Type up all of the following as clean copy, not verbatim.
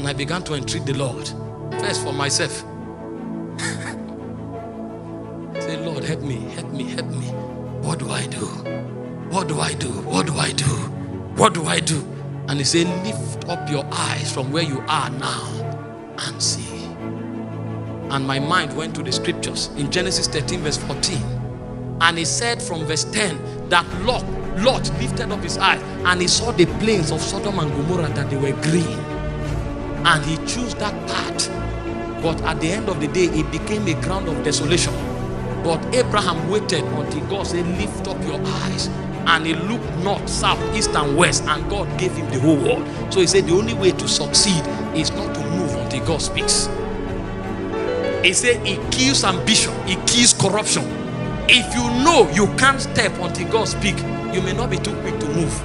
And I began to entreat the Lord. First for myself. Say, Lord, help me, help me, help me. What do I do? What do I do? What do I do? What do I do? And he said, lift up your eyes from where you are now and see. And my mind went to the scriptures in Genesis 13 verse 14. And he said from verse 10 that Lot lifted up his eyes and he saw the plains of Sodom and Gomorrah, that they were green. And he chose that path. But at the end of the day, it became a ground of desolation. But Abraham waited until God said, lift up your eyes. And he looked north, south, east and west, and God gave him the whole world. So he said the only way to succeed is not to move until God speaks. He said it kills ambition, it kills corruption. If you know you can't step until God speaks, you may not be too quick to move.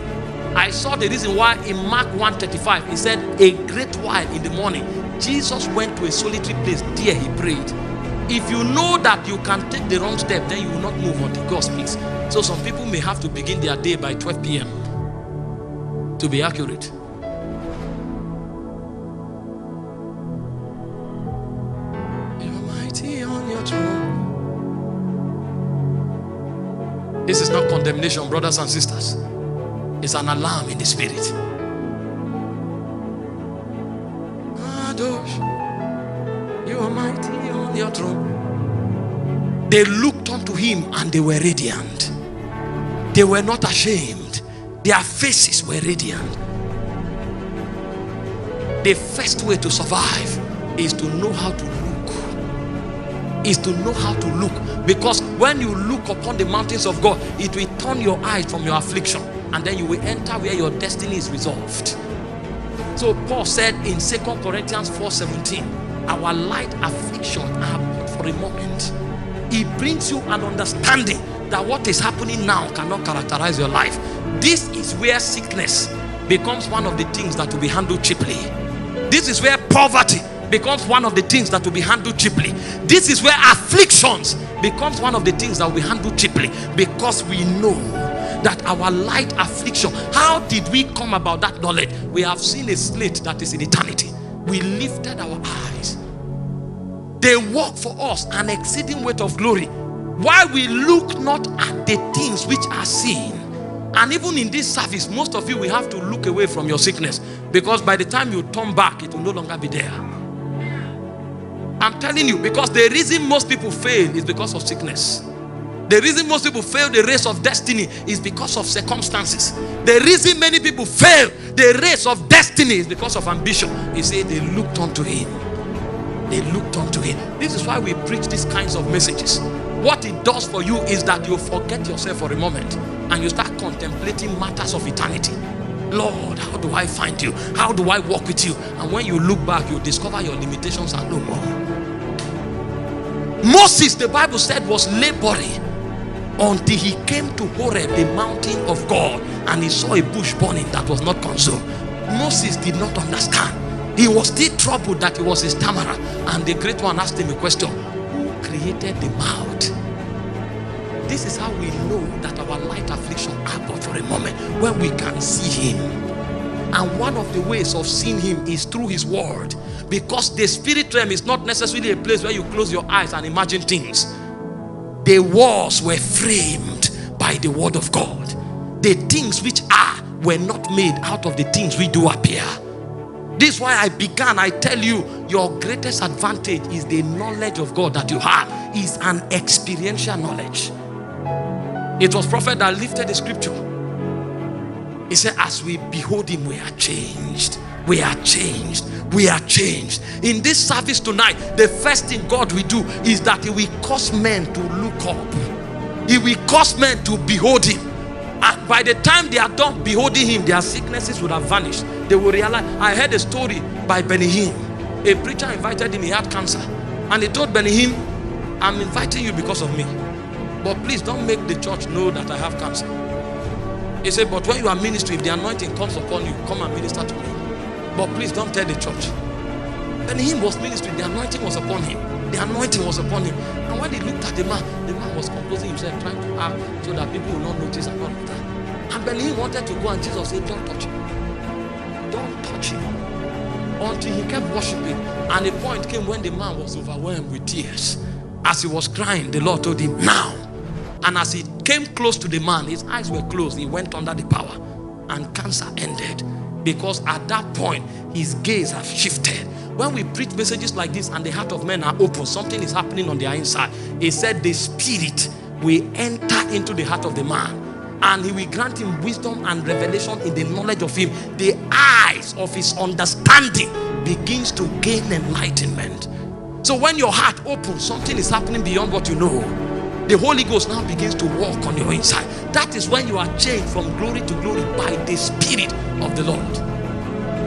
I saw the reason why in Mark 1:35, he said, a great while in the morning, Jesus went to a solitary place. There he prayed. If you know that you can take the wrong step, then you will not move until God speaks. So some people may have to begin their day by 12 p.m. to be accurate. You're mighty on your throne. This is not condemnation, brothers and sisters. It's an alarm in the spirit. Adosh, you are mighty on your throne. They looked unto him and they were radiant. They were not ashamed. Their faces were radiant. The first way to survive is to know how to look. Is to know how to look. Because when you look upon the mountains of God, it will turn your eyes from your affliction. And then you will enter where your destiny is resolved. So Paul said in 2 Corinthians 4:17, our light affliction are but for a moment. It brings you an understanding that what is happening now cannot characterize your life. This is where sickness becomes one of the things that will be handled cheaply. This is where poverty becomes one of the things that will be handled cheaply. This is where afflictions becomes one of the things that will be handled cheaply, because we know that our light affliction. How did we come about that knowledge? We have seen a slate that is in eternity. We lifted our eyes. They work for us an exceeding weight of glory, while we look not at the things which are seen. And even in this service, most of you will have to look away from your sickness, because by the time you turn back, it will no longer be there. I'm telling you, because the reason most people fail is because of sickness. The reason most people fail the race of destiny is because of circumstances. The reason many people fail the race of destiny is because of ambition. He said they looked unto him. They looked unto him. This is why we preach these kinds of messages. What it does for you is that you forget yourself for a moment and you start contemplating matters of eternity. Lord, how do I find you? How do I walk with you? And when you look back, you discover your limitations are no more. Moses, the Bible said, was laboring until he came to Horeb, the mountain of God, and he saw a bush burning that was not consumed. Moses did not understand. He was still troubled that he was a stammerer. And the great one asked him a question: who created the mouth? This is how we know that our light affliction are but for a moment, when we can see him. And one of the ways of seeing him is through his word. Because the spirit realm is not necessarily a place where you close your eyes and imagine things. The walls were framed by the word of God. The things which are were not made out of the things which do appear. This is why I tell you, your greatest advantage is the knowledge of God that you have. Is an experiential knowledge. It was prophet that lifted the scripture. He said, as we behold him, we are changed. We are changed. We are changed. In this service tonight, the first thing God will do is that he will cause men to look up. He will cause men to behold him. And by the time they are done beholding him, their sicknesses would have vanished. They will realize. I heard a story by Benny Hinn. A preacher invited him, he had cancer. And he told Benny Hinn, I'm inviting you because of me. But please don't make the church know that I have cancer. He said, but when you are ministering, if the anointing comes upon you, come and minister to me. But please don't tell the church. Benny Hinn was ministering, the anointing was upon him. The anointing was upon him. And when he looked at the man was composing himself, trying to act so that people will not notice and all of that. And Benny Hinn wanted to go, and Jesus said, don't touch him. Don't touch him. until he kept worshiping. And a point came when the man was overwhelmed with tears. As he was crying, the Lord told him, now. And as he came close to the man, his eyes were closed. He went under the power, and cancer ended. Because at that point, his gaze have shifted. When we preach messages like this and the heart of men are open, something is happening on their inside. He said the spirit will enter into the heart of the man, and he will grant him wisdom and revelation in the knowledge of him. The eyes of his understanding begins to gain enlightenment. So when your heart opens, something is happening beyond what you know. The Holy Ghost now begins to walk on your inside. That is when you are changed from glory to glory by the Spirit of the Lord.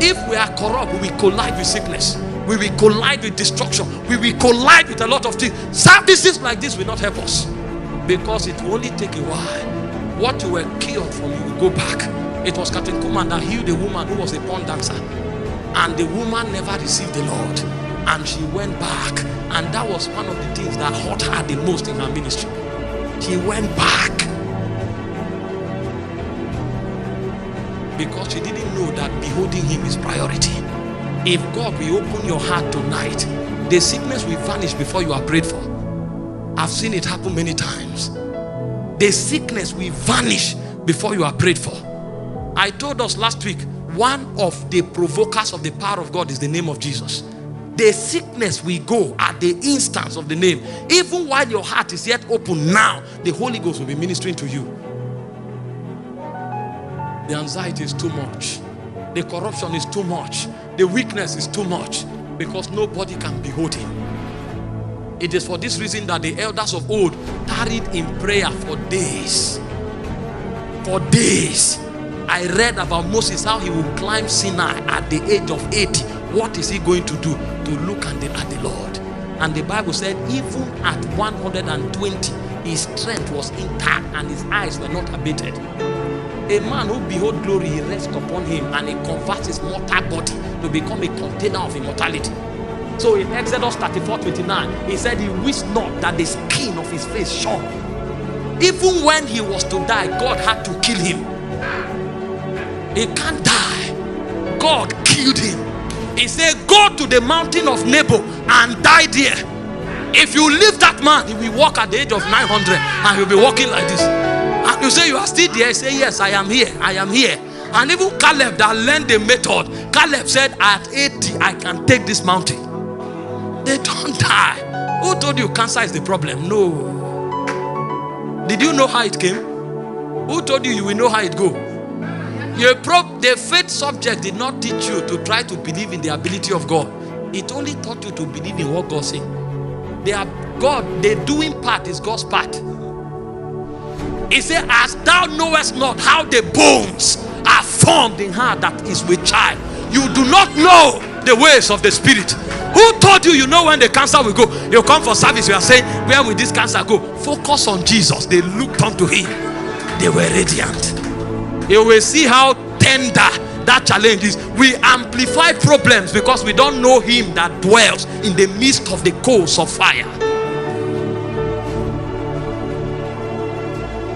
If we are corrupt, we will collide with sickness. We will collide with destruction. We will collide with a lot of things. Services like this will not help us, because it will only take a while. What you were cured from, you will go back. It was Captain Kuman that healed a woman who was a porn dancer, and the woman never received the Lord, and she went back. And that was one of the things that hurt her the most in her ministry. She went back because she didn't know that beholding him is priority. If God will open your heart tonight, the sickness will vanish before you are prayed for. I've seen it happen many times. The sickness will vanish before you are prayed for. I told us last week, one of the provokers of the power of God is the name of Jesus. The sickness will go at the instance of the name. Even while your heart is yet open now, the Holy Ghost will be ministering to you. The anxiety is too much. The corruption is too much. The weakness is too much, because nobody can behold him. It is for this reason that the elders of old tarried in prayer for days. For days. I read about Moses, how he would climb Sinai at the age of 80. What is he going to do? To look at the Lord. And the Bible said even at 120, his strength was intact and his eyes were not abated. A man who behold glory, he rests upon him, and he converts his mortal body to become a container of immortality. So in Exodus 34:29, he said he wished not that the skin of his face shone. Even when he was to die, God had to kill him. He can't die. God killed him. He said, go to the mountain of Nebo and die there. If you leave that man, he will walk at the age of 900 and he'll be walking like this. And you say, you are still there? He say, yes, I am here. I am here. And even Caleb that learned the method, Caleb said, at 80, I can take this mountain. They don't die. Who told you cancer is the problem? No. Did you know how it came? Who told you you will know how it go? The faith subject did not teach you to try to believe in the ability of God. It only taught you to believe in what God said. The doing part is God's part. He said, as thou knowest not how the bones are formed in her that is with child, you do not know the ways of the Spirit. Who told you know when the cancer will go? You come for service, you are saying, where will this cancer go? Focus on Jesus. They looked unto him. They were radiant. You will see how tender that challenge is. We amplify problems because we don't know him that dwells in the midst of the coals of fire.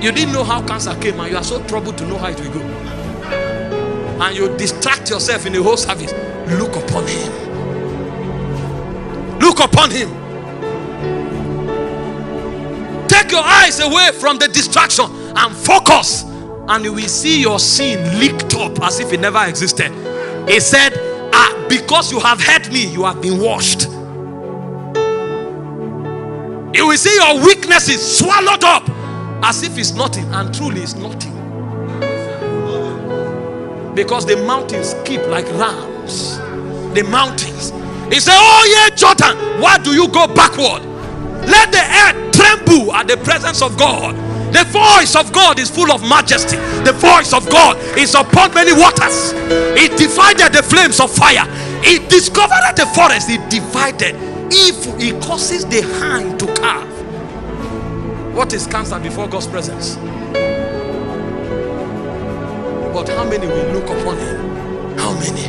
You didn't know how cancer came, and you are so troubled to know how it will go. And you distract yourself in the whole service. Look upon him. Look upon him. Take your eyes away from the distraction and focus, and you will see your sin licked up as if it never existed. He said, because you have heard me, you have been washed. You will see your weaknesses swallowed up as if it's nothing, and truly it's nothing. Because the mountains keep like rams. The mountains. He said, oh yeah, Jordan, why do you go backward? Let the earth tremble at the presence of God. The voice of God is full of majesty. The voice of God is upon many waters. It divided the flames of fire. It discovered the forest. It divided. If he causes the hand to carve. What is cancer before God's presence? But how many will look upon him? How many?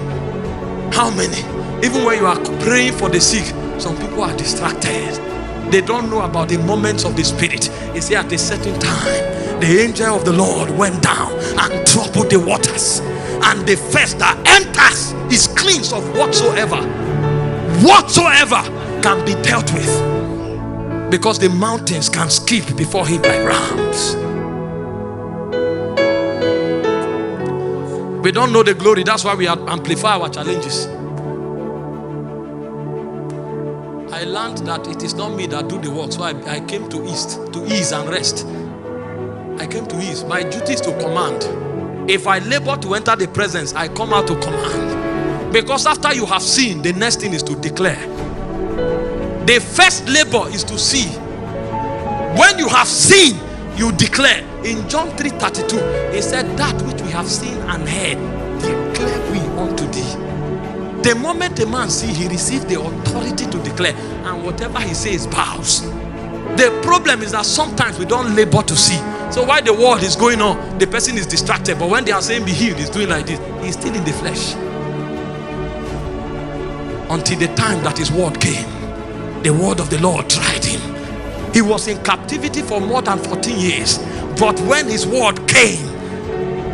How many? Even when you are praying for the sick, some people are distracted. They don't know about the moments of the Spirit. He said at a certain time, the angel of the Lord went down and troubled the waters. and the first that enters is cleansed of whatsoever can be dealt with, because the mountains can skip before him like rams. We don't know the glory. That's why we amplify our challenges. I learned that it is not me that do the work, so I came to ease and rest. I came to ease. My duty is to command. If I labor to enter the presence, I come out to command. Because after you have seen, the next thing is to declare. The first labor is to see. When you have seen, you declare. In John 3:32, he said, that which we have seen and heard, declare we unto thee. The moment a man sees, he receives the authority to declare, and whatever he says bows. The problem is that sometimes we don't labor to see. So while the word is going on, the person is distracted, but when they are saying be healed, he's doing like this. He's still in the flesh. Until the time that his word came, the word of the Lord tried him. He was in captivity for more than 14 years, but when his word came,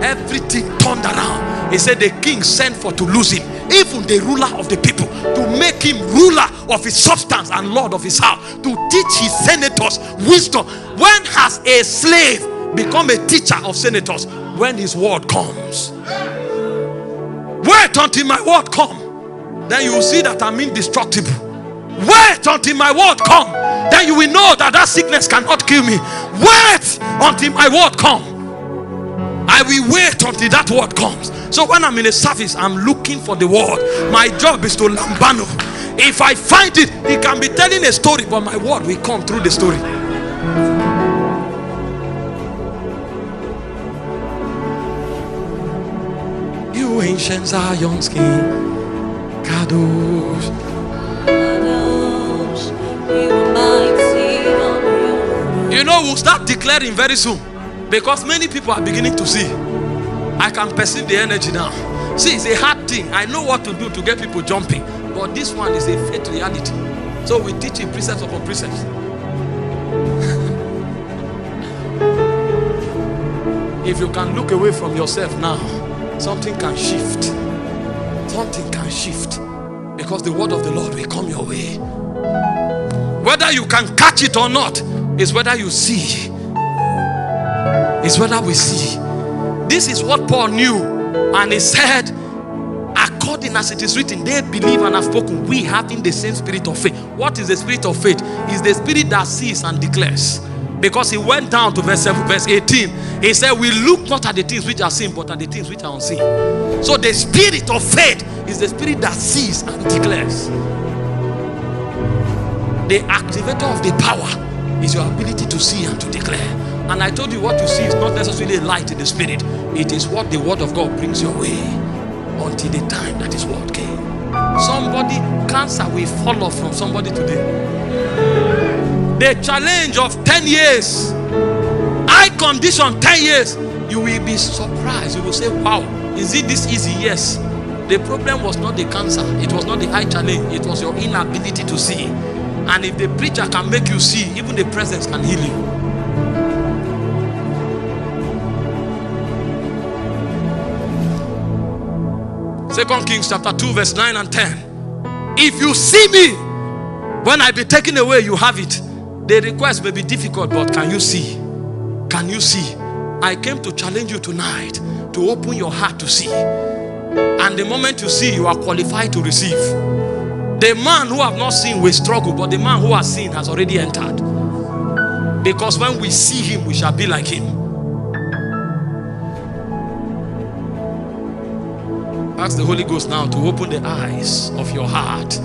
everything turned around. He said the king sent for to lose him, even the ruler of the people, to make him ruler of his substance and lord of his house, to teach his senators wisdom. When has a slave become a teacher of senators? When his word comes. Wait until my word come, then you will see that I'm indestructible. Wait until my word come, then you will know that that sickness cannot kill me. Wait until my word come. I will wait until that word comes. So when I'm in a service, I'm looking for the word. My job is to lambano. If I find it, he can be telling a story, but my word will come through the story. You ancient Zion's king, Kadosh. You know, we'll start declaring very soon, because many people are beginning to see. I can perceive the energy now. See, it's a hard thing. I know what to do to get people jumping, but this one is a faith reality. So we teach in precepts upon precepts. If you can look away from yourself now, something can shift. Something can shift, because the word of the Lord will come your way. Whether you can catch it or not is whether you see. It's whether we see. This is what Paul knew, and he said, according as it is written, they believe and have spoken, we having the same spirit of faith. What is the spirit of faith? Is the spirit that sees and declares. Because he went down to verse 18. He said, we look not at the things which are seen, but at the things which are unseen. So the spirit of faith is the spirit that sees and declares. The activator of the power is your ability to see and to declare. And I told you, what you see is not necessarily a light in the spirit. It is what the word of God brings your way, until the time that his word came. Somebody, cancer will fall off from somebody today. The challenge of 10 years, eye condition 10 years, you will be surprised. You will say, wow, is it this easy? Yes. The problem was not the cancer. It was not the eye challenge. It was your inability to see. And if the preacher can make you see, even the presence can heal you. Second Kings chapter 2 verse 9 and 10. If you see me, when I be taken away, you have it. The request may be difficult, but can you see? Can you see? I came to challenge you tonight to open your heart to see. And the moment you see, you are qualified to receive. The man who have not seen will struggle, but the man who has seen has already entered. Because when we see him, we shall be like him. Ask the Holy Ghost now to open the eyes of your heart